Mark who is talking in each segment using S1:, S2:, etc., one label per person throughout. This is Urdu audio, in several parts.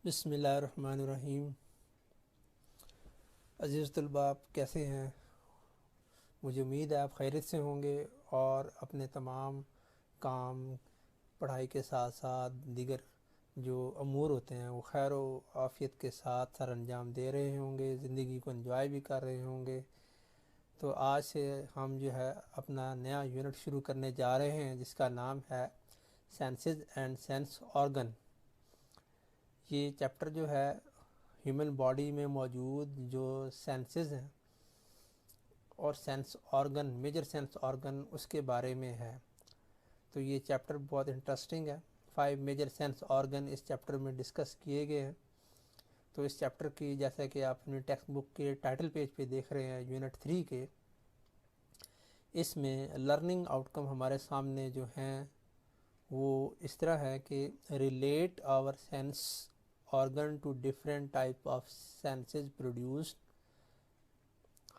S1: بسم اللہ الرحمن الرحیم۔ عزیز طلباء، آپ کیسے ہیں؟ مجھے امید ہے آپ خیریت سے ہوں گے اور اپنے تمام کام، پڑھائی کے ساتھ ساتھ دیگر جو امور ہوتے ہیں وہ خیر و عافیت کے ساتھ سر انجام دے رہے ہوں گے، زندگی کو انجوائے بھی کر رہے ہوں گے۔ تو آج سے ہم جو ہے اپنا نیا یونٹ شروع کرنے جا رہے ہیں جس کا نام ہے سینسز اینڈ سینس آرگن۔ یہ چیپٹر جو ہے ہیومن باڈی میں موجود جو سینسز ہیں اور sense organ, major sense organ, اس کے بارے میں ہے۔ تو یہ چیپٹر بہت انٹرسٹنگ ہے۔ 5 میجر سینس آرگن اس چیپٹر میں ڈسکس کیے گئے ہیں۔ تو اس چیپٹر کی جیسا کہ آپ اپنی ٹیکسٹ بک کے ٹائٹل پیج پہ دیکھ رہے ہیں یونٹ 3 کے، اس میں لرننگ آؤٹ کم ہمارے سامنے جو ہیں وہ اس طرح ہے کہ relate our sense organ to different type of senses produced.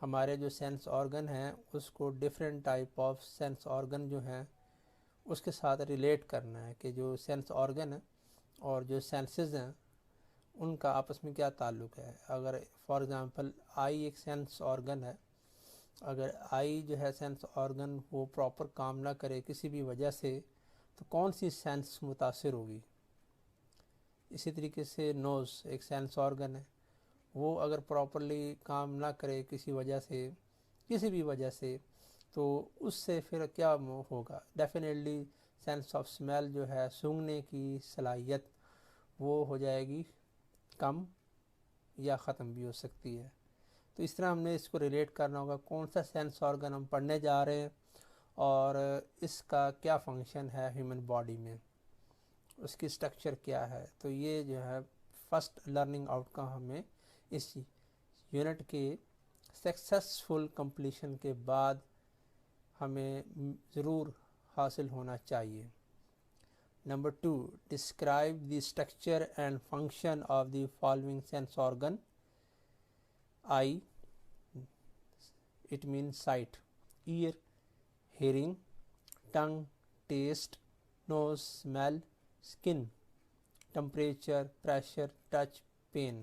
S1: ہمارے جو سینس آرگن ہیں اس کو different type of sense organ جو ہیں اس کے ساتھ ریلیٹ کرنا ہے کہ جو سینس آرگن ہیں اور جو سینسز ہیں ان کا آپس میں کیا تعلق ہے۔ اگر فار ایگزامپل آئی ایک سینس آرگن ہے، اگر آئی جو ہے سینس آرگن وہ پراپر کام نہ کرے کسی بھی وجہ سے تو کون سی سینس متاثر ہوگی۔ اسی طریقے سے نوز ایک سینس آرگن ہے، وہ اگر پراپرلی کام نہ کرے کسی وجہ سے، کسی بھی وجہ سے، تو اس سے پھر کیا ہوگا؟ ڈیفینیٹلی سینس آف اسمیل جو ہے، سونگھنے کی صلاحیت، وہ ہو جائے گی کم یا ختم بھی ہو سکتی ہے۔ تو اس طرح ہم نے اس کو ریلیٹ کرنا ہوگا کون سا سینس آرگن ہم پڑھنے جا رہے ہیں اور اس کا کیا فنکشن ہے ہیومن باڈی میں، اس کی سٹرکچر کیا ہے۔ تو یہ جو ہے فرسٹ لرننگ آؤٹ کم ہمیں اس یونٹ کے سکسیسفل کمپلیشن کے بعد ہمیں ضرور حاصل ہونا چاہیے۔ Number 2، describe the structure and function of the following sense organ. Eye, it mean sight, ear hearing, tongue taste, nose smell, skin temperature, pressure, touch, pain.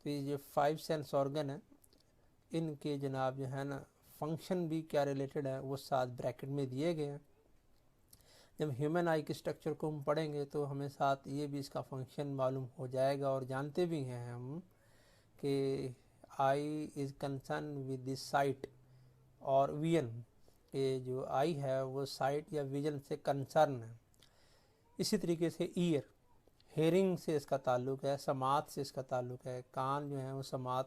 S1: تو یہ جو 5 سینس آرگن ہیں ان کے جناب جو ہے نا فنکشن بھی کیا ریلیٹڈ ہے وہ ساتھ بریکٹ میں دیے گئے ہیں۔ جب ہیومن آئی کے اسٹرکچر کو ہم پڑھیں گے تو ہمیں ساتھ یہ بھی اس کا فنکشن معلوم ہو جائے گا، اور جانتے بھی ہیں ہم کہ eye is concern with the sight اور ویژن، کہ جو آئی ہے وہ سائٹ یا ویژن سے کنسرن ہے۔ اسی طریقے سے ایئر، ہیئرنگ سے اس کا تعلق ہے، سماعت سے اس کا تعلق ہے، کان جو ہیں وہ سماعت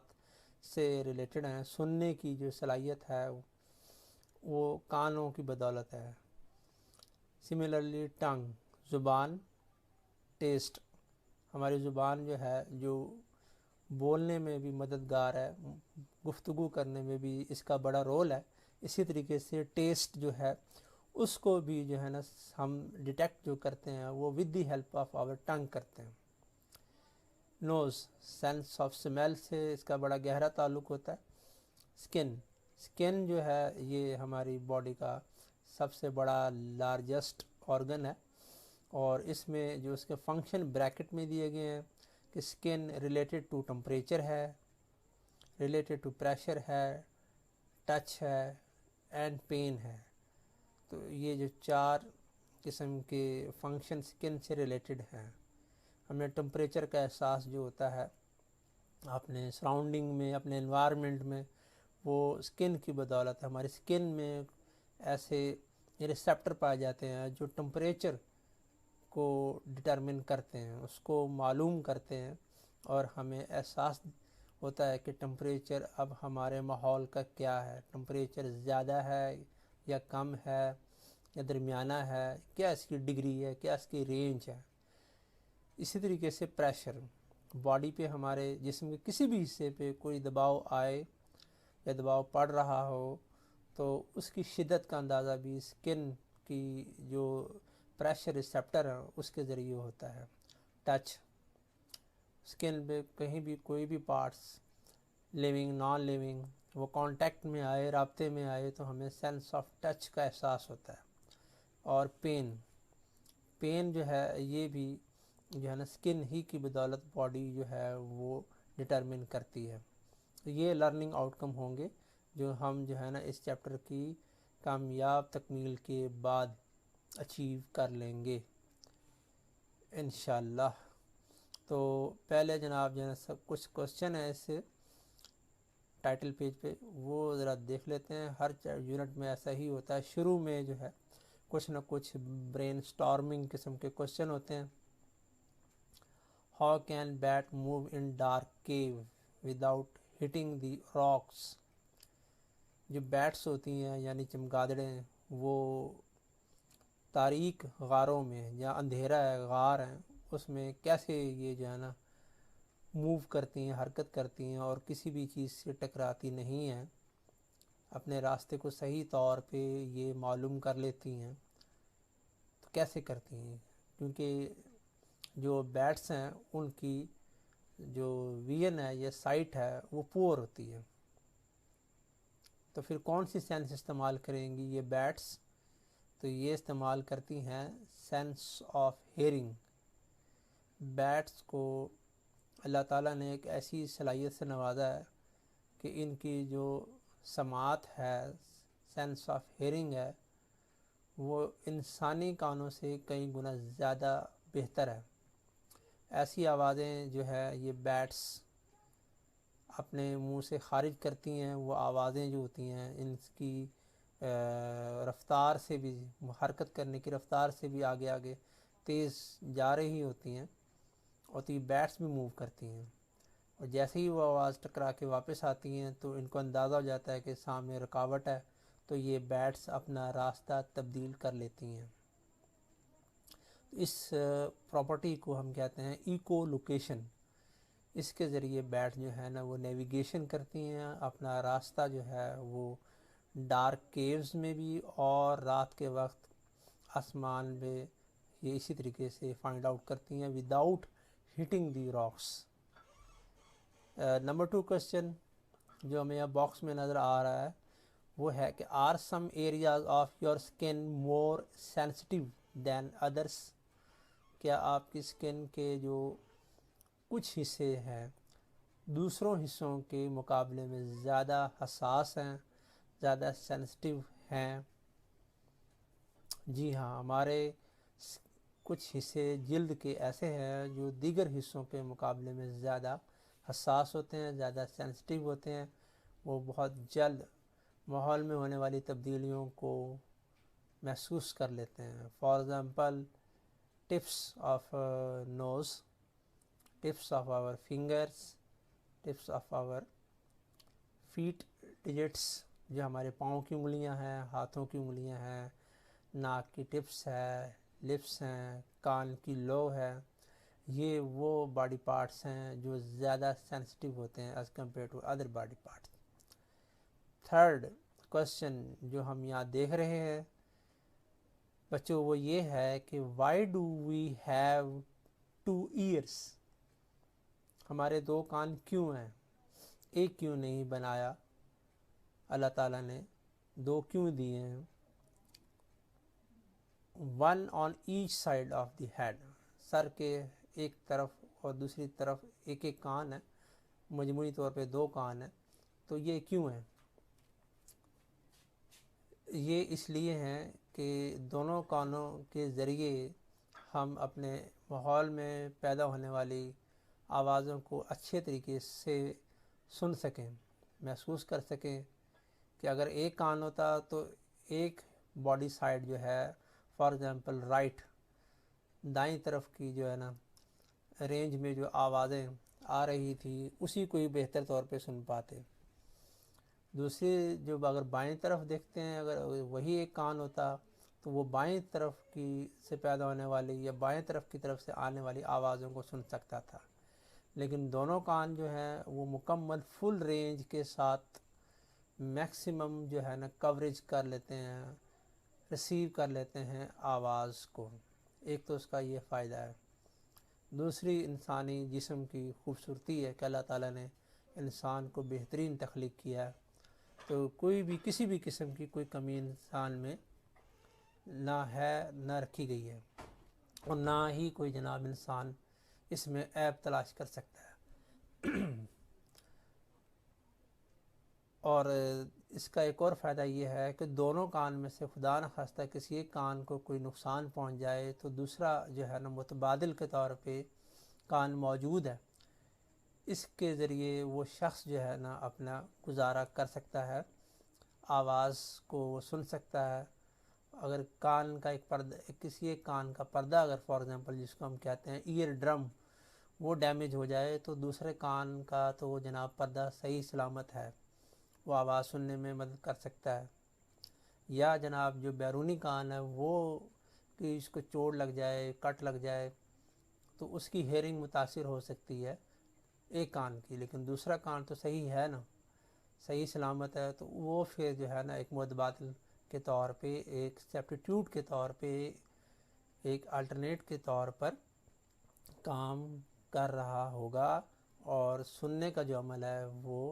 S1: سے ریلیٹڈ ہیں، سننے کی جو صلاحیت ہے وہ کانوں کی بدولت ہے۔ سملرلی ٹنگ، زبان، ٹیسٹ، ہماری زبان جو ہے جو بولنے میں بھی مددگار ہے، گفتگو کرنے میں بھی اس کا بڑا رول ہے۔ اسی طریقے سے ٹیسٹ جو ہے اس کو بھی جو ہے نا ہم ڈیٹیکٹ جو کرتے ہیں وہ with the help of our tongue کرتے ہیں۔ نوز، سینس آف اسمیل سے اس کا بڑا گہرا تعلق ہوتا ہے۔ اسکن جو ہے یہ ہماری باڈی کا سب سے بڑا لارجسٹ آرگن ہے، اور اس میں جو اس کے فنکشن بریکٹ میں دیے گئے ہیں کہ اسکن ریلیٹڈ ٹو ٹمپریچر ہے، ریلیٹڈ ٹو پریشر ہے، ٹچ ہے اینڈ پین ہے۔ تو یہ جو 4 قسم کے فنکشن اسکن سے ریلیٹڈ ہیں۔ ہمیں ٹمپریچر کا احساس جو ہوتا ہے اپنے سراؤنڈنگ میں، اپنے انوائرمنٹ میں، وہ اسکن کی بدولت ہے۔ ہماری اسکن میں ایسے ریسیپٹر پائے جاتے ہیں جو ٹمپریچر کو ڈٹرمن کرتے ہیں، اس کو معلوم کرتے ہیں، اور ہمیں احساس ہوتا ہے کہ ٹمپریچر اب ہمارے ماحول کا کیا ہے، ٹمپریچر زیادہ ہے یا کم ہے یا درمیانہ ہے، کیا اس کی ڈگری ہے، کیا اس کی رینج ہے۔ اسی طریقے سے پریشر، باڈی پہ، ہمارے جسم کے کسی بھی حصے پہ کوئی دباؤ آئے یا دباؤ پڑ رہا ہو تو اس کی شدت کا اندازہ بھی اسکن کی جو پریشر ریسیپٹر ہیں اس کے ذریعے ہوتا ہے۔ ٹچ، اسکن پہ کہیں بھی کوئی بھی پارٹس، لیونگ نان لیونگ، وہ کانٹیکٹ میں آئے، رابطے میں آئے تو ہمیں سینس آف ٹچ کا احساس ہوتا ہے۔ اور پین جو ہے یہ بھی جو ہے نا سکن ہی کی بدولت باڈی جو ہے وہ ڈٹرمن کرتی ہے. تو یہ لرننگ آؤٹ کم ہوں گے جو ہم جو ہے نا اس چیپٹر کی کامیاب تکمیل کے بعد اچیو کر لیں گے انشاءاللہ. تو پہلے جناب جو ہے سب کچھ کوشچن ہے اس ٹائٹل پیج پہ وہ ذرا دیکھ لیتے ہیں. ہر یونٹ میں ایسا ہی ہوتا ہے, شروع میں جو ہے کچھ نہ کچھ برین سٹارمنگ قسم کے کوشچن ہوتے ہیں. How can bat move in dark cave without hitting the rocks. جو بیٹس ہوتی ہیں یعنی چمگادڑیں وہ تاریک غاروں میں یا اندھیرا ہے غار ہیں اس میں کیسے یہ جو ہے نا موو کرتی ہیں, حرکت کرتی ہیں اور کسی بھی چیز سے ٹکراتی نہیں ہیں, اپنے راستے کو صحیح طور پہ یہ معلوم کر لیتی ہیں. تو کیسے کرتی ہیں؟ کیونکہ جو بیٹس ہیں ان کی جو ویژن ہے یا سائٹ ہے وہ پور ہوتی ہے. تو پھر کون سی سینس استعمال کریں گی یہ بیٹس؟ تو یہ استعمال کرتی ہیں سینس آف ہیئرنگ. بیٹس کو اللہ تعالیٰ نے ایک ایسی صلاحیت سے نوازا ہے کہ ان کی جو سماعت ہے, سینس آف ہیئرنگ ہے, وہ انسانی کانوں سے کئی گنا زیادہ بہتر ہے. ایسی آوازیں جو ہے یہ بیٹس اپنے منہ سے خارج کرتی ہیں. وہ آوازیں جو ہوتی ہیں ان کی رفتار سے بھی, حرکت کرنے کی رفتار سے بھی آگے آگے تیز جا رہی ہوتی ہیں, اور تو یہ بیٹس بھی موو کرتی ہیں. اور جیسے ہی وہ آواز ٹکرا کے واپس آتی ہیں تو ان کو اندازہ ہو جاتا ہے کہ سامنے رکاوٹ ہے, تو یہ بیٹس اپنا راستہ تبدیل کر لیتی ہیں. اس پراپرٹی کو ہم کہتے ہیں ایکو لوکیشن. اس کے ذریعے بیٹ جو ہے نا وہ نیویگیشن کرتی ہیں, اپنا راستہ جو ہے وہ ڈارک کیوز میں بھی اور رات کے وقت آسمان میں یہ اسی طریقے سے فائنڈ آؤٹ کرتی ہیں without hitting the rocks. Number 2 question جو ہمیں یہاں باکس میں نظر آ رہا ہے وہ ہے کہ are some areas of your skin more sensitive than others. کیا آپ کی اسکن کے جو کچھ حصے ہیں دوسروں حصوں کے مقابلے میں زیادہ حساس ہیں, زیادہ سینسٹیو ہیں؟ جی ہاں, ہمارے کچھ حصے جلد کے ایسے ہیں جو دیگر حصوں کے مقابلے میں زیادہ حساس ہوتے ہیں, زیادہ سینسٹیو ہوتے ہیں. وہ بہت جلد ماحول میں ہونے والی تبدیلیوں کو محسوس کر لیتے ہیں. For example tips of nose, tips of our fingers, tips of our feet digits, جو ہمارے پاؤں کی انگلیاں ہیں, ہاتھوں کی انگلیاں ہیں, ناک کی ٹپس ہے, لپس ہیں, کان کی لو ہے. یہ وہ باڈی پارٹس ہیں جو زیادہ سینسٹیو ہوتے ہیں as compare to other body parts. Third question جو ہم یہاں دیکھ رہے ہیں بچوں وہ یہ ہے کہ why do we have 2 ears. ہمارے 2 کان کیوں ہیں, ایک کیوں نہیں بنایا اللہ تعالیٰ نے, 2 کیوں دیے ہیں؟ 1 on each side of the head, سر کے ایک طرف اور دوسری طرف ایک ایک کان ہے, مجموعی طور پہ 2 کان ہیں. تو یہ کیوں ہیں؟ یہ اس لیے ہیں کہ دونوں کانوں کے ذریعے ہم اپنے ماحول میں پیدا ہونے والی آوازوں کو اچھے طریقے سے سن سکیں, محسوس کر سکیں. کہ اگر ایک کان ہوتا تو ایک باڈی سائڈ جو ہے, فار ایگزامپل رائٹ, دائیں طرف کی جو ہے نا رینج میں جو آوازیں آ رہی تھی اسی کو ہی بہتر طور پہ سن پاتے. دوسری جو اگر بائیں طرف دیکھتے ہیں, اگر وہی ایک کان ہوتا تو وہ بائیں طرف کی سے پیدا ہونے والی یا بائیں طرف کی طرف سے آنے والی آوازوں کو سن سکتا تھا. لیکن دونوں کان جو ہیں وہ مکمل فل رینج کے ساتھ میکسیمم جو ہے نا کوریج کر لیتے ہیں, ریسیو کر لیتے ہیں آواز کو. ایک تو اس کا یہ فائدہ ہے. دوسری انسانی جسم کی خوبصورتی ہے کہ اللہ تعالیٰ نے انسان کو بہترین تخلیق کیا ہے, تو کوئی بھی کسی بھی قسم کی کوئی کمی انسان میں نہ ہے, نہ رکھی گئی ہے, اور نہ ہی کوئی جناب انسان اس میں عیب تلاش کر سکتا ہے۔ اور اس کا ایک اور فائدہ یہ ہے کہ دونوں کان میں سے خدا نخواستہ کسی ایک کان کو کوئی نقصان پہنچ جائے تو دوسرا جو ہے نا متبادل کے طور پہ کان موجود ہے، اس کے ذریعے وہ شخص جو ہے نا اپنا گزارا کر سکتا ہے، آواز کو وہ سن سکتا ہے۔ اگر کان کا ایک پردہ، کسی ایک کان کا پردہ اگر فار ایگزامپل جس کو ہم کہتے ہیں ایئر ڈرم، وہ ڈیمیج ہو جائے تو دوسرے کان کا تو وہ جناب پردہ صحیح سلامت ہے، وہ آواز سننے میں مدد کر سکتا ہے۔ یا جناب جو بیرونی کان ہے وہ کہ اس کو چوٹ لگ جائے، کٹ لگ جائے تو اس کی ہیئرنگ متاثر ہو سکتی ہے ایک کان کی، لیکن دوسرا کان تو صحیح ہے نا، صحیح سلامت ہے، تو وہ پھر جو ہے نا ایک متبادل کے طور پہ، ایک سبسٹیٹیوٹ کے طور پہ، ایک الٹرنیٹ کے طور پر کام کر رہا ہوگا، اور سننے کا جو عمل ہے وہ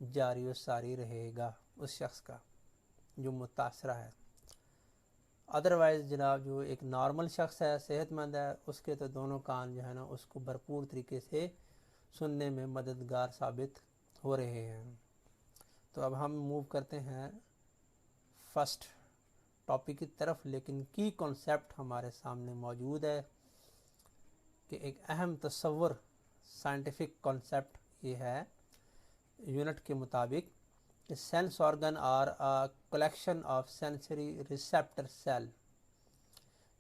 S1: جاری و ساری رہے گا اس شخص کا جو متاثرہ ہے۔ ادروائز جناب جو ایک نارمل شخص ہے، صحت مند ہے، اس کے تو دونوں کان جو ہے نا اس کو بھرپور طریقے سے سننے میں مددگار ثابت ہو رہے ہیں۔ تو اب ہم موو کرتے ہیں فرسٹ ٹاپک کی طرف، لیکن کی کانسیپٹ ہمارے سامنے موجود ہے کہ ایک اہم تصور، سائنٹیفک کانسیپٹ یہ ہے یونٹ کے مطابق کہ sense organ are a collection of sensory receptor cell.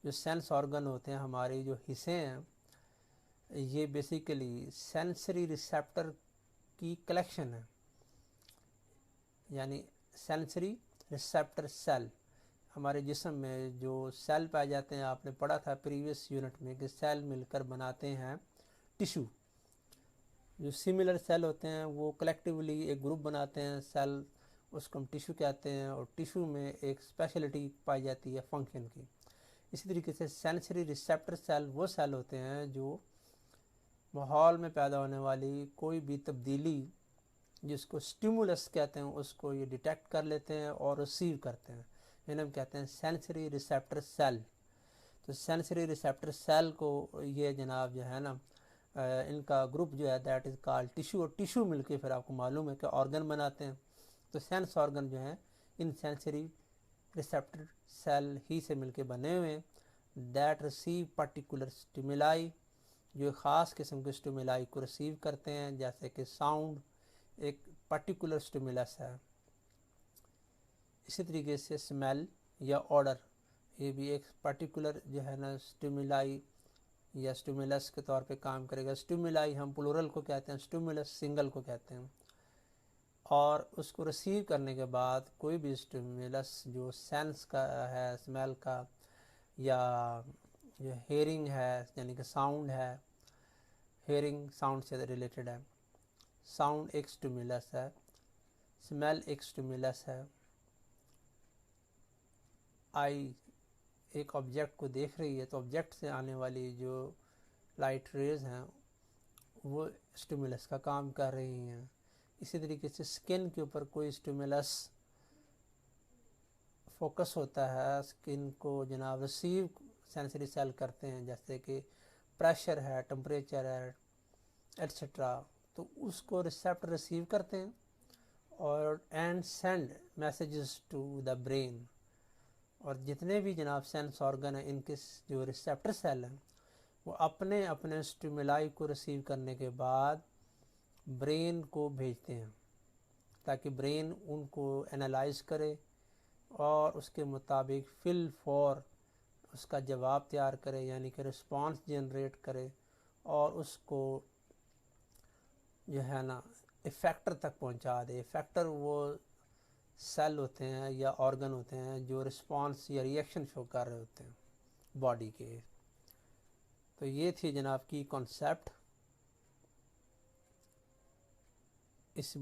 S1: جو سینس آرگن ہوتے ہیں، ہمارے جو حصے ہیں، یہ بیسیکلی سینسری ریسیپٹر کی کلیکشن ہے، یعنی سینسری ریسیپٹر سیل۔ ہمارے جسم میں جو سیل پائے جاتے ہیں، آپ نے پڑھا تھا پریویس یونٹ میں کہ سیل مل کر بناتے ہیں ٹیشو۔ جو سملر سیل ہوتے ہیں وہ کلیکٹیولی ایک گروپ بناتے ہیں سیل، اس کو ہم ٹیشو کہتے ہیں، اور ٹیشو میں ایک اسپیشلٹی پائی جاتی ہے فنکشن کی۔ اسی طریقے سے سینسری ریسیپٹر سیل وہ سیل ہوتے ہیں جو ماحول میں پیدا ہونے والی کوئی بھی تبدیلی جس کو سٹیمولس کہتے ہیں اس کو یہ ڈیٹیکٹ کر لیتے ہیں اور ریسیو کرتے ہیں، انہیں ہم کہتے ہیں سینسری ریسیپٹر سیل۔ تو سینسری ریسیپٹر سیل کو یہ جناب جو ہے نا ان کا گروپ جو ہے دیٹ از کال ٹیشو، اور ٹیشو مل کے پھر آپ کو معلوم ہے کہ آرگن بناتے ہیں۔ تو سینس آرگن جو ہیں ان سینسری ریسیپٹر سیل ہی سے مل کے بنے ہوئے دیٹ ریسیو پرٹیکولر اسٹیمولائی، جو خاص قسم کے اسٹیمولائی کو ریسیو کرتے ہیں، جیسے کہ ساؤنڈ ایک پرٹیکولر اسٹیمولس ہے۔ اسی طریقے سے اسمیل یا آڈر، یہ بھی ایک پرٹیکولر جو ہے نا اسٹیمولائی یا اسٹیمولس کے طور پہ کام کرے گا۔ اسٹیمولائی ہم پلورل کو کہتے ہیں، اسٹیمولس سنگل کو کہتے ہیں۔ اور اس کو ریسیو کرنے کے بعد کوئی بھی اسٹیمولس جو سینس کا ہے، اسمیل کا، یا جو ہیئرنگ ہے یعنی کہ ساؤنڈ ہے، ہیئرنگ ساؤنڈ سے ریلیٹڈ ہے، ساؤنڈ ایک اسٹیمولس ہے، اسمیل ایک اسٹیمولس ہے، آئی ایک آبجیکٹ کو دیکھ رہی ہے تو آبجیکٹ سے آنے والی جو لائٹ ریز ہیں وہ اسٹیمولس کا کام کر رہی ہیں۔ اسی طریقے سے اسکن کے اوپر کوئی اسٹیمولس فوکس ہوتا ہے، اسکن کو جناب ریسیو سینسری سیل کرتے ہیں، جیسے کہ پریشر ہے، ٹمپریچر ہے ایٹسٹرا، تو اس کو ریسیپٹر ریسیو کرتے ہیں اور and send messages to the brain. اور جتنے بھی جناب سینس آرگن ہیں ان کے جو ریسیپٹر سیل ہیں وہ اپنے اپنے اسٹیمولائی کو ریسیو کرنے کے بعد برین کو بھیجتے ہیں تاکہ برین ان کو انالائز کرے اور اس کے مطابق فل فور اس کا جواب تیار کرے، یعنی کہ رسپانس جنریٹ کرے، اور اس کو جو ہے نا افیکٹر تک پہنچا دے۔ افیکٹر وہ سیل ہوتے ہیں یا آرگن ہوتے ہیں جو رسپانس یا ریئیکشن شو کر رہے ہوتے ہیں باڈی کے۔ تو یہ تھی جناب کی کانسیپٹ۔ اس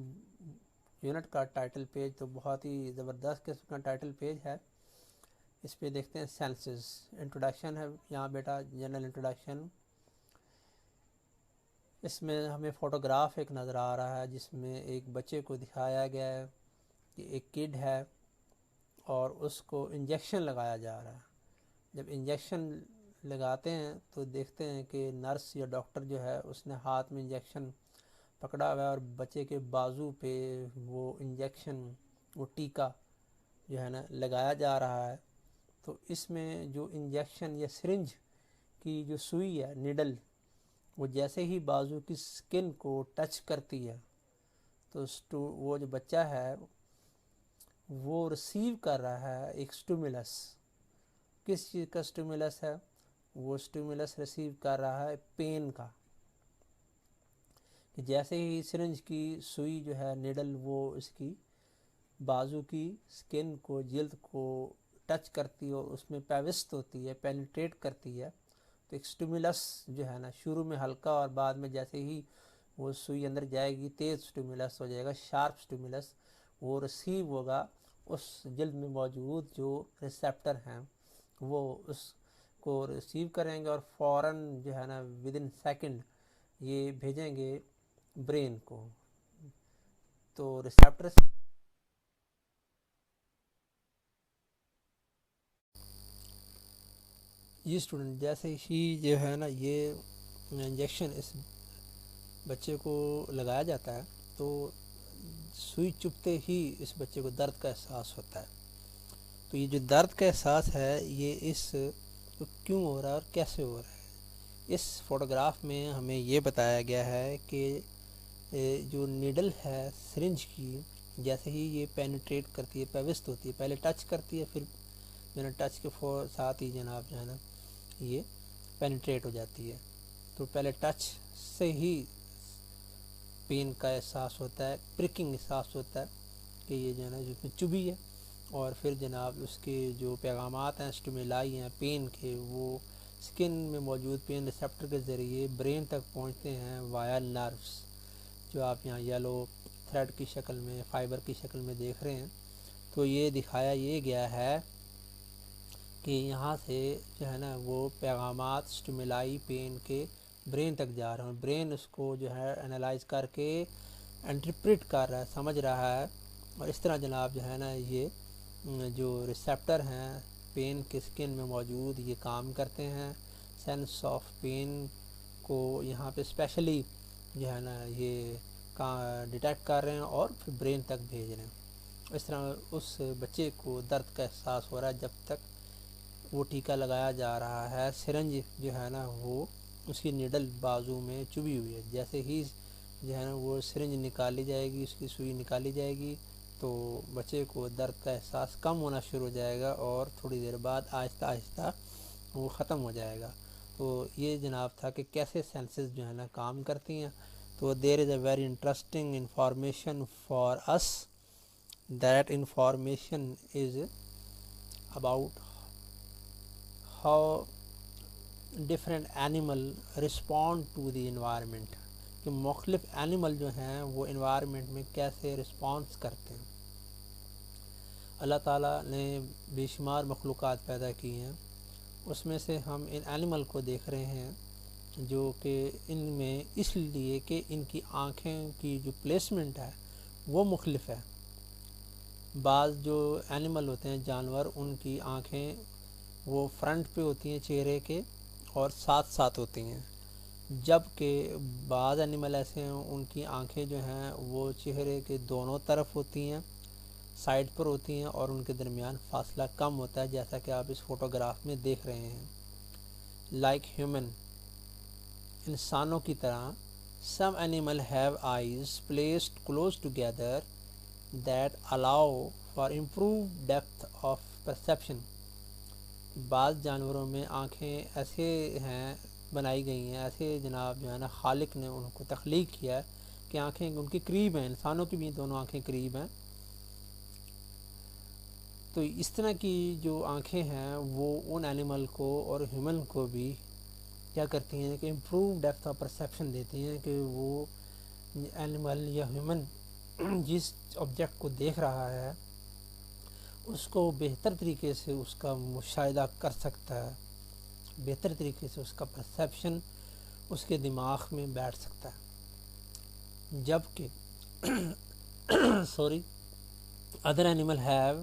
S1: یونٹ کا ٹائٹل پیج تو بہت ہی زبردست قسم کا ٹائٹل پیج ہے۔ اس پہ دیکھتے ہیں سینسز، انٹروڈکشن ہے یہاں بیٹا، جنرل انٹروڈکشن۔ اس میں ہمیں فوٹوگراف ایک نظر آ رہا ہے جس میں ایک بچے کو دکھایا گیا ہے کہ ایک کڈ ہے اور اس کو انجیکشن لگایا جا رہا ہے۔ جب انجیکشن لگاتے ہیں تو دیکھتے ہیں کہ نرس یا ڈاکٹر جو ہے اس نے ہاتھ میں انجیکشن پکڑا ہوا ہے اور بچے کے بازو پہ وہ انجیکشن، وہ ٹیکا جو ہے نا لگایا جا رہا ہے. تو اس میں جو انجیکشن یا سرنج کی جو سوئی ہے، نیڈل، وہ جیسے ہی بازو کی سکن کو ٹچ کرتی ہے تو وہ جو بچہ ہے وہ ریسیو کر رہا ہے ایک سٹیمولس. کس چیز کا سٹیمولس ہے؟ وہ سٹیمولس ریسیو کر رہا ہے پین کا. کہ جیسے ہی سرنج کی سوئی جو ہے، نیڈل، وہ اس کی بازو کی سکن کو، جلد کو ٹچ کرتی ہے اور اس میں پیوست ہوتی ہے، پینیٹریٹ کرتی ہے، تو ایک سٹیمولس جو ہے نا شروع میں ہلکا اور بعد میں جیسے ہی وہ سوئی اندر جائے گی تیز سٹیمولس ہو جائے گا، شارپ سٹیمولس. وہ ریسیو ہوگا اس جلد میں موجود جو ریسیپٹر ہیں وہ اس کو ریسیو کریں گے اور فوراً جو ہے نا ود ان سیکنڈ یہ بھیجیں گے برین کو. تو ریسیپٹر یہ اسٹوڈنٹ جیسے ہی جو ہے نا یہ انجیکشن اس بچے کو لگایا جاتا ہے تو سوئی چبھتے ہی اس بچے کو درد کا احساس ہوتا ہے. تو یہ جو درد کا احساس ہے یہ اس کیوں ہو رہا ہے اور کیسے ہو رہا ہے؟ اس فوٹوگراف میں ہمیں یہ بتایا گیا ہے کہ جو نیڈل ہے سرنج کی، جیسے ہی یہ پینیٹریٹ کرتی ہے، پیوست ہوتی ہے، پہلے ٹچ کرتی ہے، پھر بنا ٹچ کے ساتھ ہی جناب جو ہے نا یہ پینیٹریٹ ہو جاتی ہے. تو پہلے ٹچ سے ہی پین کا احساس ہوتا ہے، پرکنگ احساس ہوتا ہے کہ یہ جو ہے نا جس میں چبھی ہے، اور پھر جناب اس کے جو پیغامات ہیں، اسٹیمولائی ہیں پین کے، وہ سکن میں موجود پین ریسیپٹر کے ذریعے برین تک پہنچتے ہیں وایا نروس، جو آپ یہاں یلو تھریڈ کی شکل میں، فائبر کی شکل میں دیکھ رہے ہیں. تو یہ دکھایا یہ گیا ہے کہ یہاں سے جو ہے نا وہ پیغامات اسٹیمولائی پین کے برین تک جا رہے ہیں. برین اس کو جو ہے انالائز کر کے انٹرپریٹ کر رہا ہے، سمجھ رہا ہے، اور اس طرح جناب جو ہے نا یہ جو ریسیپٹر ہیں پین کے سکن میں موجود یہ کام کرتے ہیں. سینس آف پین کو یہاں پہ اسپیشلی جو ہے نا یہ ڈیٹیکٹ کر رہے ہیں اور پھر برین تک بھیج رہے ہیں. اس طرح اس بچے کو درد کا احساس ہو رہا ہے جب تک وہ ٹیکا لگایا جا رہا ہے. سرنج جو ہے نا وہ اس کی نیڈل بازو میں چبھی ہوئی ہے. جیسے ہی جو ہے نا وہ سرنج نکالی جائے گی، اس کی سوئی نکالی جائے گی، تو بچے کو درد کا احساس کم ہونا شروع ہو جائے گا اور تھوڑی دیر بعد آہستہ آہستہ وہ ختم ہو جائے گا. تو یہ جناب تھا کہ کیسے سینسز جو ہے نا کام کرتی ہیں. تو there is a very interesting information for us. That information is about how different animal respond to the environment, کہ مختلف اینیمل جو ہیں وہ انوائرمنٹ میں کیسے رسپانس کرتے ہیں. اللہ تعالیٰ نے بے شمار مخلوقات پیدا کی ہیں، اس میں سے ہم ان اینیمل کو دیکھ رہے ہیں جو کہ ان میں اس لیے کہ ان کی آنکھیں کی جو پلیسمنٹ ہے وہ مختلف ہے. بعض جو اینیمل ہوتے ہیں جانور، ان کی آنکھیں وہ فرنٹ پہ ہوتی ہیں چہرے کے اور ساتھ ساتھ ہوتی ہیں، جبکہ بعض اینیمل ایسے ہیں ان کی آنکھیں جو ہیں وہ چہرے کے دونوں طرف ہوتی ہیں، سائڈ پر ہوتی ہیں، اور ان کے درمیان فاصلہ کم ہوتا ہے، جیسا کہ آپ اس فوٹوگراف میں دیکھ رہے ہیں. لائک ہیومن، انسانوں کی طرح، some animal have eyes placed close together that allow for improved depth of perception. بعض جانوروں میں آنکھیں ایسے ہیں، بنائی گئی ہیں ایسے جناب جو ہے نا خالق نے ان کو تخلیق کیا ہے کہ آنکھیں ان کے قریب ہیں، انسانوں کی بھی دونوں آنکھیں قریب ہیں. تو اس طرح کی جو آنکھیں ہیں وہ ان اینیمل کو اور ہیومن کو بھی کیا کرتی ہیں کہ امپروو ڈیپتھ آف پرسیپشن دیتی ہیں، کہ وہ اینیمل یا ہیومن جس آبجیکٹ کو دیکھ رہا ہے اس کو بہتر طریقے سے اس کا مشاہدہ کر سکتا ہے، بہتر طریقے سے اس کا پرسیپشن اس کے دماغ میں بیٹھ سکتا ہے. جبکہ other animal have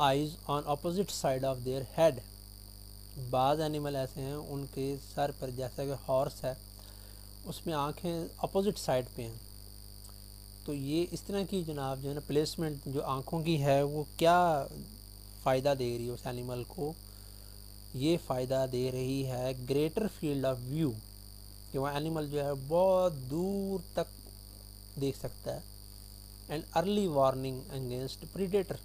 S1: eyes on opposite side of their head بعض اینیمل ایسے ہیں ان کے سر پر، جیسا کہ ہارس ہے، اس میں آنکھیں اپوزٹ سائڈ پہ ہیں. تو یہ اس طرح کی جناب جو ہے نا پلیسمنٹ جو آنکھوں کی ہے وہ کیا فائدہ دے رہی ہے اس اینیمل کو؟ یہ فائدہ دے رہی ہے گریٹر فیلڈ آف ویو، کہ وہ اینیمل جو ہے بہت دور تک دیکھ سکتا ہے. And early warning against predator,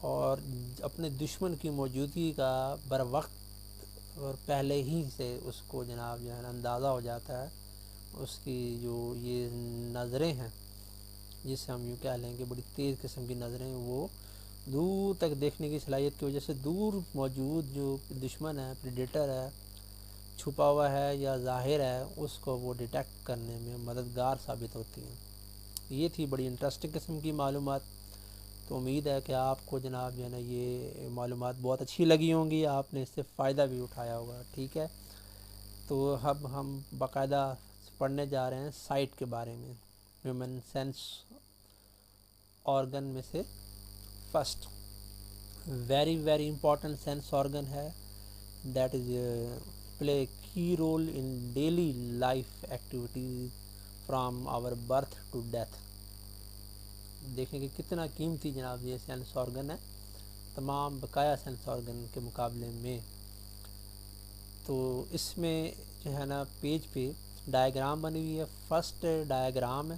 S1: اور اپنے دشمن کی موجودگی کا بر وقت اور پہلے ہی سے اس کو جناب جو ہے نا اندازہ ہو جاتا ہے. اس کی جو یہ نظریں ہیں، جس سے ہم یوں کہہ لیں کہ بڑی تیز قسم کی نظریں، وہ دور تک دیکھنے کی صلاحیت کی وجہ سے دور موجود جو دشمن ہے، پریڈیٹر ہے، چھپا ہوا ہے یا ظاہر ہے، اس کو وہ ڈیٹیکٹ کرنے میں مددگار ثابت ہوتی ہیں. یہ تھی بڑی انٹرسٹنگ قسم کی معلومات. تو امید ہے کہ آپ کو جناب جو ہے نا یہ معلومات بہت اچھی لگی ہوں گی، آپ نے اس سے فائدہ بھی اٹھایا ہوگا. ٹھیک ہے، تو اب ہم باقاعدہ پڑھنے جا رہے ہیں سائٹ کے بارے میں. ہیومن سینس آرگن میں سے first very very important sense organ ہے، that is play key role in daily life activities from our birth to death. دیکھیں کہ کتنا قیمتی جناب یہ سینس آرگن ہے تمام بقایا سینس آرگن کے مقابلے میں. تو اس میں جو ہے نا پیج پہ ڈائیگرام بنی ہوئی ہے. فرسٹ ڈائیگرام ہے،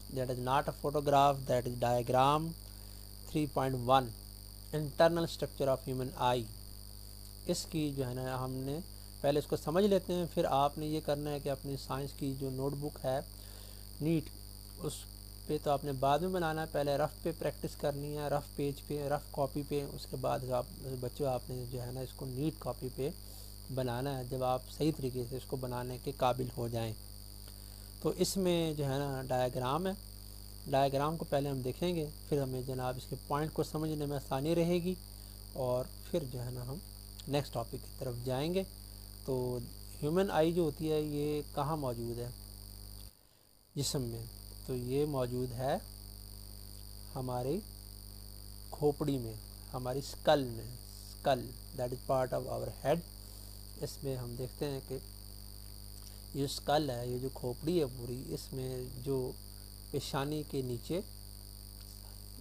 S1: that is not a photograph, that is diagram 3.1 internal structure of human eye. اس کی جو ہے نا ہم نے پہلے اس کو سمجھ لیتے ہیں، پھر آپ نے یہ کرنا ہے کہ اپنی سائنس کی جو نوٹ بک ہے نیٹ، اس پہ تو آپ نے بعد میں بنانا ہے، پہلے رف پہ پریکٹس کرنی ہے، رف پیج پہ، رف کاپی پہ. اس کے بعد آپ بچوں آپ نے جو ہے نا اس کو نیٹ کاپی پہ بنانا ہے جب آپ صحیح طریقے سے اس کو بنانے کے قابل ہو جائیں. تو اس میں جو ہے نا ڈائیگرام ہے، ڈائیگرام کو پہلے ہم دیکھیں گے، پھر ہمیں جناب اس کے پوائنٹ کو سمجھنے میں آسانی رہے گی، اور پھر جو ہے نا ہم نیکسٹ ٹاپک کی طرف جائیں گے. تو ہیومن آئی جو ہوتی ہے یہ کہاں موجود ہے جسم میں؟ تو یہ موجود ہے ہماری کھوپڑی میں، ہماری اسکل میں. Skull that is part of our head. اس میں ہم دیکھتے ہیں کہ یہ اسکل ہے، یہ جو کھوپڑی ہے پوری، اس میں جو پیشانی کے نیچے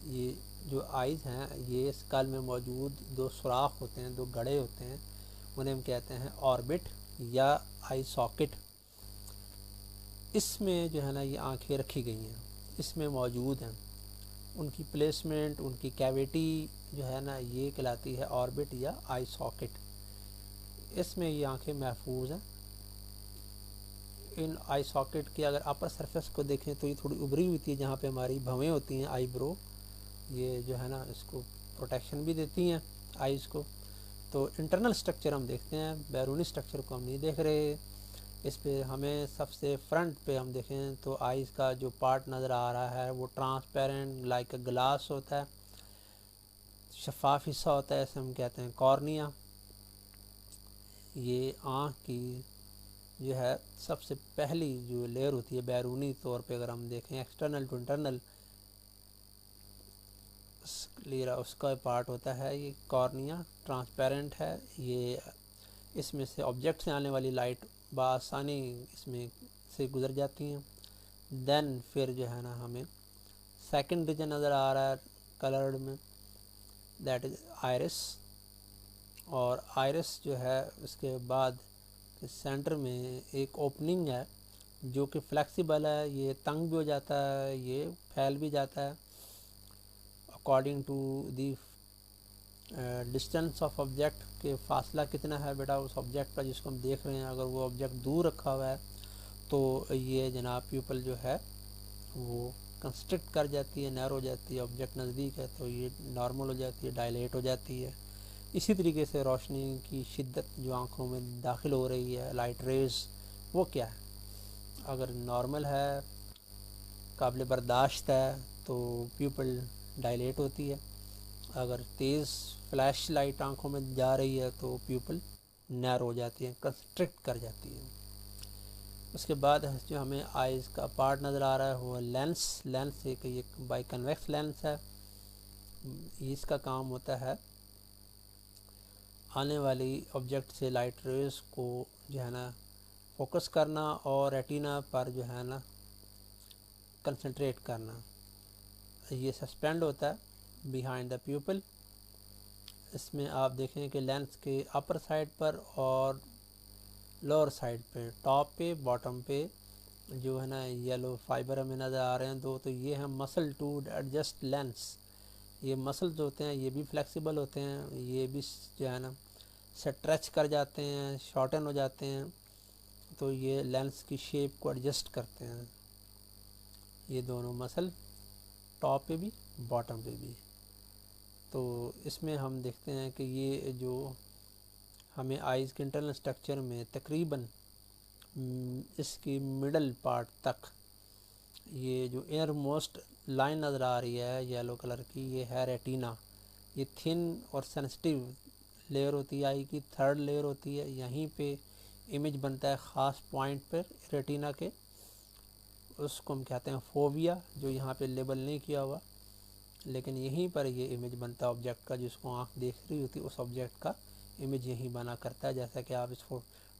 S1: یہ جو آئیز ہیں، یہ اسکل میں موجود دو سوراخ ہوتے ہیں، دو گڑھے ہوتے ہیں، انہیں ہم کہتے ہیں آربٹ یا آئی ساکٹ. اس میں جو ہے نا یہ آنکھیں رکھی گئی ہیں، اس میں موجود ہیں. ان کی پلیسمنٹ، ان کی کیویٹی جو ہے نا یہ کہلاتی ہے آربٹ یا آئی ساکٹ. اس میں یہ آنکھیں محفوظ ہیں. ان آئی ساکٹ کے اگر اپر سرفیس کو دیکھیں تو یہ تھوڑی ابری ہوئی تھی، جہاں پہ ہماری بھویں ہوتی ہیں، آئی برو، یہ جو ہے نا اس کو پروٹیکشن بھی دیتی ہیں آئیز کو. تو انٹرنل سٹرکچر ہم دیکھتے ہیں، بیرونی سٹرکچر کو ہم نہیں دیکھ رہے. اس پہ ہمیں سب سے فرنٹ پہ ہم دیکھیں تو آئیز کا جو پارٹ نظر آ رہا ہے وہ ٹرانسپیرنٹ لائک اے گلاس ہوتا ہے، شفاف حصہ ہوتا ہے، اسے ہم کہتے ہیں کارنیا. یہ آنکھ کی جو ہے سب سے پہلی جو لیئر ہوتی ہے بیرونی طور پہ، اگر ہم دیکھیں ایکسٹرنل ٹو انٹرنل لیئر، اس کا پارٹ ہوتا ہے یہ کارنیا. ٹرانسپیرنٹ ہے یہ، اس میں سے آبجیکٹ سے آنے والی لائٹ بآسانی اس میں سے گزر جاتی ہیں. دین پھر جو ہے نا ہمیں سیکنڈ ریجن نظر آ رہا ہے کلرڈ میں، دیٹ از آئرس. اور آئرس جو ہے اس کے بعد سینٹر میں ایک اوپننگ ہے جو کہ فلیکسیبل ہے، یہ تنگ بھی ہو جاتا ہے، یہ پھیل بھی جاتا ہے according to the distance of object, کے فاصلہ کتنا ہے بیٹا اس آبجیکٹ کا جس کو ہم دیکھ رہے ہیں. اگر وہ آبجیکٹ دور رکھا ہوا ہے تو یہ جناب پیپل جو ہے وہ کنسٹرکٹ کر جاتی ہے، نیرو ہو جاتی ہے. آبجیکٹ نزدیک ہے تو یہ نارمل ہو جاتی ہے، ڈائلیٹ ہو جاتی ہے. اسی طریقے سے روشنی کی شدت جو آنکھوں میں داخل ہو رہی ہے، لائٹ ریز، وہ کیا ہے؟ اگر نارمل ہے، قابل برداشت ہے، تو پیپل ڈائلیٹ ہوتی ہے. اگر تیز فلیش لائٹ آنکھوں میں جا رہی ہے تو پیپل نیرو ہو جاتی ہے، کنسٹرکٹ کر جاتی ہے. اس کے بعد جو ہمیں آئیز کا پارٹ نظر آ رہا ہے وہ لینس. لینس ایک بائی کنویکس لینس ہے. اس کا کام ہوتا ہے آنے والی آبجیکٹ سے لائٹ ریز کو جو ہے نا فوکس کرنا اور ریٹینا پر جو ہے نا کنسنٹریٹ کرنا. یہ سسپینڈ ہوتا ہے بیہائنڈ دا پیوپل. اس میں آپ دیکھیں کہ لینس کے اپر سائڈ پر اور لوور سائڈ پہ، ٹاپ پہ باٹم پہ جو ہے نا یلو فائبر ہمیں نظر آ رہے ہیں دو، تو یہ ہیں مسل ٹو ایڈجسٹ لینس. یہ مسلز ہوتے ہیں، یہ بھی فلیکسیبل ہوتے ہیں، یہ بھی جو ہے نا سٹریچ کر جاتے ہیں، شارٹن ہو جاتے ہیں، تو یہ لینس کی شیپ کو ایڈجسٹ کرتے ہیں. یہ دونوں مسل ٹاپ پہ بھی باٹم پہ بھی. تو اس میں ہم دیکھتے ہیں کہ یہ جو ہمیں آئیز کے انٹرنل اسٹرکچر میں تقریباً اس کی مڈل پارٹ تک یہ جو ایئر موسٹ لائن نظر آ رہی ہے یلو کلر کی، یہ ہے ریٹینا. یہ تھن اور سینسٹیو لیئر ہوتی ہے، آئی کی تھرڈ لیئر ہوتی ہے. یہیں پہ امیج بنتا ہے خاص پوائنٹ پر ریٹینا کے، اس کو ہم کہتے ہیں فوبیا، جو یہاں پہ لیبل نہیں کیا ہوا، لیکن یہیں پر یہ امیج بنتا ہے آبجیکٹ کا. جس کو آنکھ دیکھ رہی ہوتی ہے اس آبجیکٹ کا امیج یہیں بنا کرتا ہے. جیسا کہ آپ اس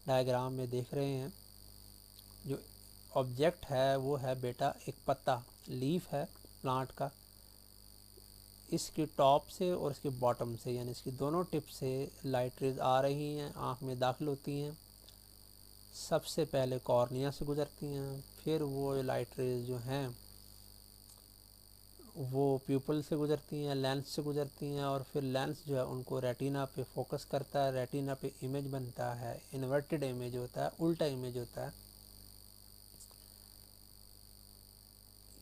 S1: ڈائیگرام میں دیکھ رہے ہیں، جو آبجیکٹ ہے وہ ہے بیٹا ایک پتا، لیف ہے پلانٹ کا. اس کی ٹاپ سے اور اس کے باٹم سے، یعنی اس کی دونوں ٹپ سے لائٹ ریز آ رہی ہیں، آنکھ میں داخل ہوتی ہیں. سب سے پہلے کارنیا سے گزرتی ہیں، پھر وہ لائٹ ریز جو ہیں وہ پیوپل سے گزرتی ہیں، لینس سے گزرتی ہیں، اور پھر لینس جو ہے ان کو ریٹینا پہ فوکس کرتا ہے. ریٹینا پہ امیج بنتا ہے، انورٹڈ امیج ہوتا ہے، الٹا امیج ہوتا ہے.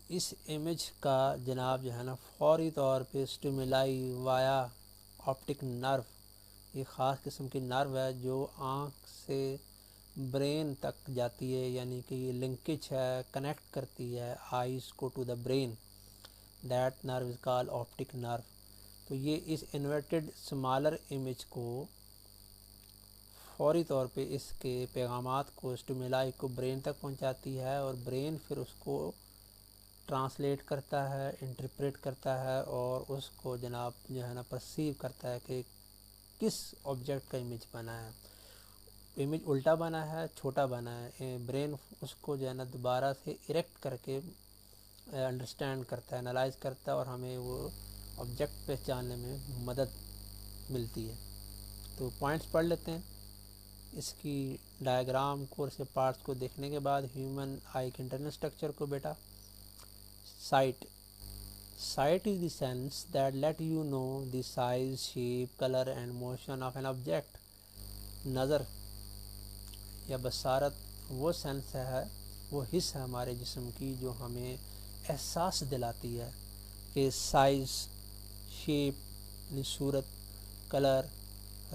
S1: اس امیج کا جناب جو ہے نا فوری طور پہ اسٹیمولائی وایا آپٹک نرو، یہ خاص قسم کی نرو ہے جو آنکھ سے برین تک جاتی ہے، یعنی کہ یہ لنکج ہے، کنیکٹ کرتی ہے آئیز کو to the brain. That nerve is call optic nerve. تو یہ اس انورٹڈ سمالر امیج کو فوری طور پہ اس کے پیغامات کو اسٹیمولائی کو برین تک پہنچاتی ہے، اور برین پھر اس کو ٹرانسلیٹ کرتا ہے، انٹرپریٹ کرتا ہے، اور اس کو جناب جو ہے نا پرسیو کرتا ہے کہ کس آبجیکٹ کا امیج بنا ہے. امیج الٹا بنا ہے، چھوٹا بنا ہے. برین اس کو جو ہے نا دوبارہ سے اریکٹ کر کے انڈرسٹینڈ کرتا ہے، انالائز کرتا ہے، اور ہمیں وہ آبجیکٹ پہچاننے میں مدد ملتی ہے. تو پوائنٹس پڑھ لیتے ہیں اس کی ڈائیگرام کو اور اس کے پارٹس کو دیکھنے کے بعد. ہیومن آئی کے انٹرنل اسٹرکچر کو بیٹا site. Sight is the sense that let you know the size, shape, color and motion of an object. نظر یا بصارت وہ سینس ہے، وہ حص ہے ہمارے جسم کی جو ہمیں احساس دلاتی ہے کہ سائز، شیپ صورت، کلر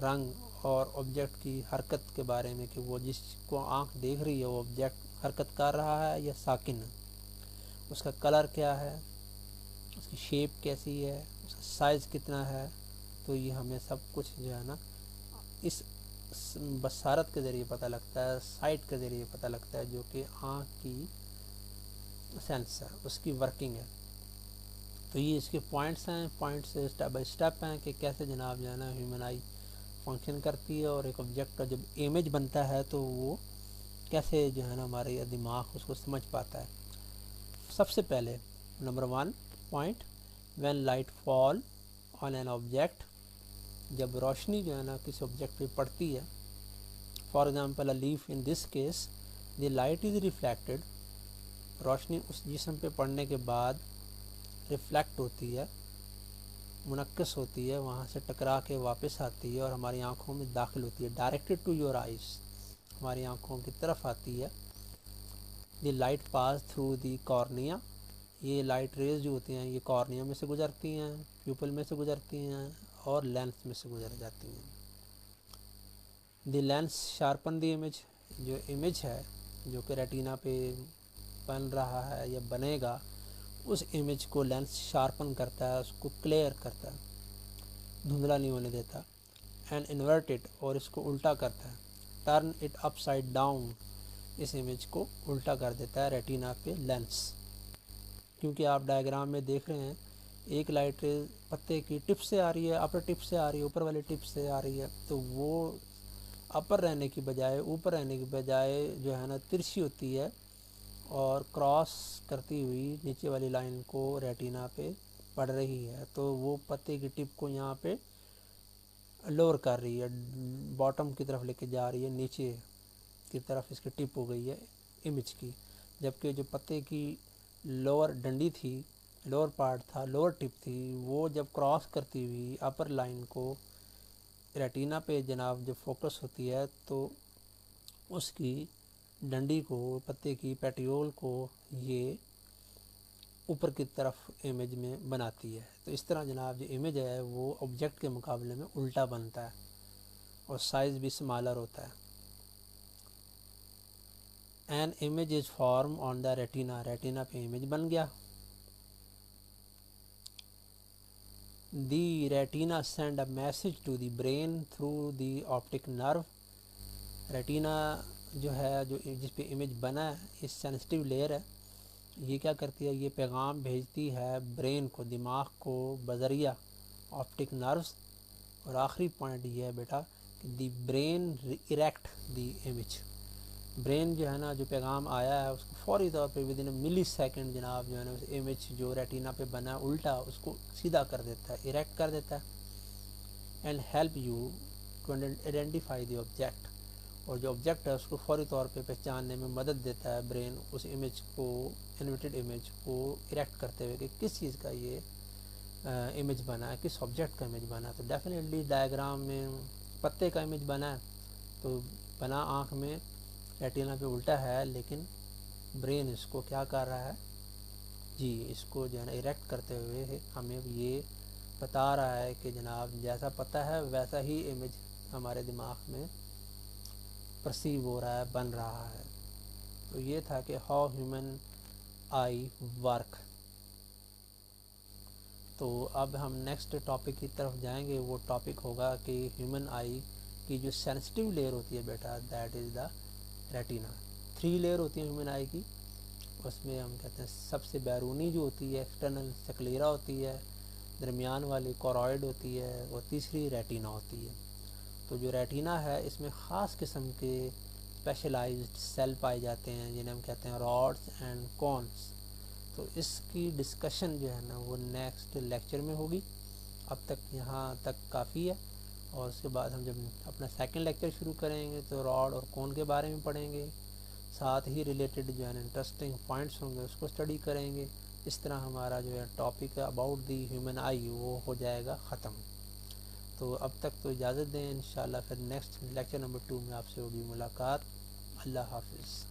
S1: رنگ اور آبجیکٹ کی حرکت کے بارے میں، کہ وہ جس کو آنکھ دیکھ رہی ہے وہ آبجیکٹ حرکت کر رہا ہے یا ساکن ہے، اس کا کلر کیا ہے، اس کی شیپ کیسی ہے، اس کا سائز کتنا ہے. تو یہ ہمیں سب کچھ جو ہے نا اس بصارت کے ذریعے پتہ لگتا ہے، سائٹ کے ذریعے پتہ لگتا ہے، جو کہ آنکھ کی سینس ہے، اس کی ورکنگ ہے. تو یہ اس کے پوائنٹس ہیں، پوائنٹس اسٹیپ بائی اسٹیپ ہیں کہ کیسے جناب جو ہے نا ہیومن آئی فنکشن کرتی ہے، اور ایک آبجیکٹ کا جب امیج بنتا ہے تو وہ کیسے جو ہے نا ہمارے دماغ اس کو سمجھ پاتا ہے. سب سے پہلے number 1 point, when light fall on an object, جب روشنی جو ہے نا کسی آبجیکٹ پہ پڑتی ہے، for example a leaf in this case, the light is reflected, روشنی اس جسم پہ پڑنے کے بعد ریفلیکٹ ہوتی ہے، منعکس ہوتی ہے، وہاں سے ٹکرا کے واپس آتی ہے اور ہماری آنکھوں میں داخل ہوتی ہے، ڈائریکٹڈ ٹو یور آئیز، ہماری آنکھوں کی طرف آتی ہے. The light pass through the cornea, یہ لائٹ ریز جو ہوتی ہیں یہ کارنیا میں سے گزرتی ہیں، پیوپل میں سے گزرتی ہیں اور لینس میں سے گزر جاتی ہیں. دی لینس شارپن دی امیج، جو امیج ہے جو کہ ریٹینا پہ بن رہا ہے یا بنے گا، اس امیج کو لینس شارپن کرتا ہے، اس کو کلیئر کرتا ہے، دھندلا نہیں ہونے دیتا. اینڈ انورٹڈ، اور اس کو الٹا کرتا ہے، turn it upside down, اس امیج کو الٹا کر دیتا ہے ریٹینا پہ لینس. کیونکہ آپ ڈائیگرام میں دیکھ رہے ہیں ایک لائٹ ریز پتے کی ٹپ سے آ رہی ہے، اپر ٹپ سے آ رہی ہے، اوپر والے ٹپ سے آ رہی ہے، تو وہ اپر رہنے کی بجائے، اوپر رہنے کی بجائے جو ہے نا ترچھی ہوتی ہے اور کراس کرتی ہوئی نیچے والی لائن کو ریٹینا پہ پڑ رہی ہے، تو وہ پتے کی ٹپ کو یہاں پہ لور کر رہی ہے، باٹم کی طرف لے کے جا رہی ہے، نیچے کی طرف اس کی ٹپ ہو گئی ہے امیج کی، جبکہ جو پتے کی لوور ڈنڈی تھی، لوور پارٹ تھا، لوور ٹپ تھی، وہ جب کراس کرتی ہوئی اپر لائن کو ریٹینا پہ جناب جب فوکس ہوتی ہے تو اس کی ڈنڈی کو، پتے کی پیٹیول کو یہ اوپر کی طرف امیج میں بناتی ہے۔ تو اس طرح جناب جو امیج ہے وہ آبجیکٹ کے مقابلے میں الٹا بنتا ہے اور سائز بھی سمالر ہوتا ہے۔ An image is form on the retina, retina پہ امیج بن گیا۔ The retina send a message to the brain through the optic nerve, retina جو ہے جو جس پہ امیج بنا ہے یہ سینسٹیو لیئر ہے، یہ کیا کرتی ہے، یہ پیغام بھیجتی ہے برین کو، دماغ کو بذریعہ آپٹک نروز۔ اور آخری پوائنٹ یہ ہے بیٹا کہ دی brain erect the image, brain جو ہے نا جو پیغام آیا ہے اس کو فوری طور پہ ود ان ملی سیکنڈ جناب جو ہے نا اس امیج جو ریٹینا پہ بنا ہے الٹا اس کو سیدھا کر دیتا ہے، اریکٹ کر دیتا ہے۔ And help you to identify the object, اور جو آبجیکٹ ہے اس کو فوری طور پہ پہچاننے میں مدد دیتا ہے برین اس امیج کو، انورٹیڈ امیج کو اریکٹ کرتے ہوئے کہ کس چیز کا یہ امیج بنا ہے، کس آبجیکٹ کا امیج بنا ہے۔ تو ڈیفینیٹلی ڈائیگرام میں پتے کا امیج بنا ہے، تو بنا آنکھ میں ریٹینا پہ الٹا ہے، لیکن برین اس کو کیا کر رہا ہے جی، اس کو جو ہے نا اریکٹ کرتے ہوئے ہمیں یہ بتا رہا ہے کہ جناب جیسا پتہ ہے ویسا ہی امیج ہمارے دماغ میں پرسیو ہو رہا ہے، بن رہا ہے۔ تو یہ تھا کہ ہاؤ ہیومن آئی ورک۔ تو اب ہم نیکسٹ ٹاپک کی طرف جائیں گے، وہ ٹاپک ہوگا کہ ہیومن آئی کی جو سینسٹیو لیئر ہوتی ہے بیٹا that is the retina. 3 layer ہوتی ہیں ہیومن آئی کی، اس میں ہم کہتے ہیں سب سے بیرونی جو ہوتی ہے ایکسٹرنل سکلیرا ہوتی ہے، درمیان والی کورائڈ ہوتی ہے، اور تیسری ریٹینا ہوتی ہے۔ تو جو ریٹینا ہے اس میں خاص قسم کے اسپیشلائزڈ سیل پائے جاتے ہیں جنہیں ہم کہتے ہیں راڈس اینڈ کونس۔ تو اس کی ڈسکشن جو ہے نا وہ نیکسٹ لیکچر میں ہوگی، اب تک یہاں تک کافی ہے، اور اس کے بعد ہم جب اپنا سیکنڈ لیکچر شروع کریں گے تو راڈ اور کون کے بارے میں پڑھیں گے، ساتھ ہی ریلیٹڈ جو ہے نا انٹرسٹنگ پوائنٹس ہوں گے اس کو اسٹڈی کریں گے۔ اس طرح ہمارا جو ہے topic about the human eye وہ ہو جائے گا ختم۔ تو اب تک تو اجازت دیں، انشاءاللہ پھر نیکسٹ لیکچر نمبر 2 میں آپ سے ہوگی ملاقات۔ اللہ حافظ۔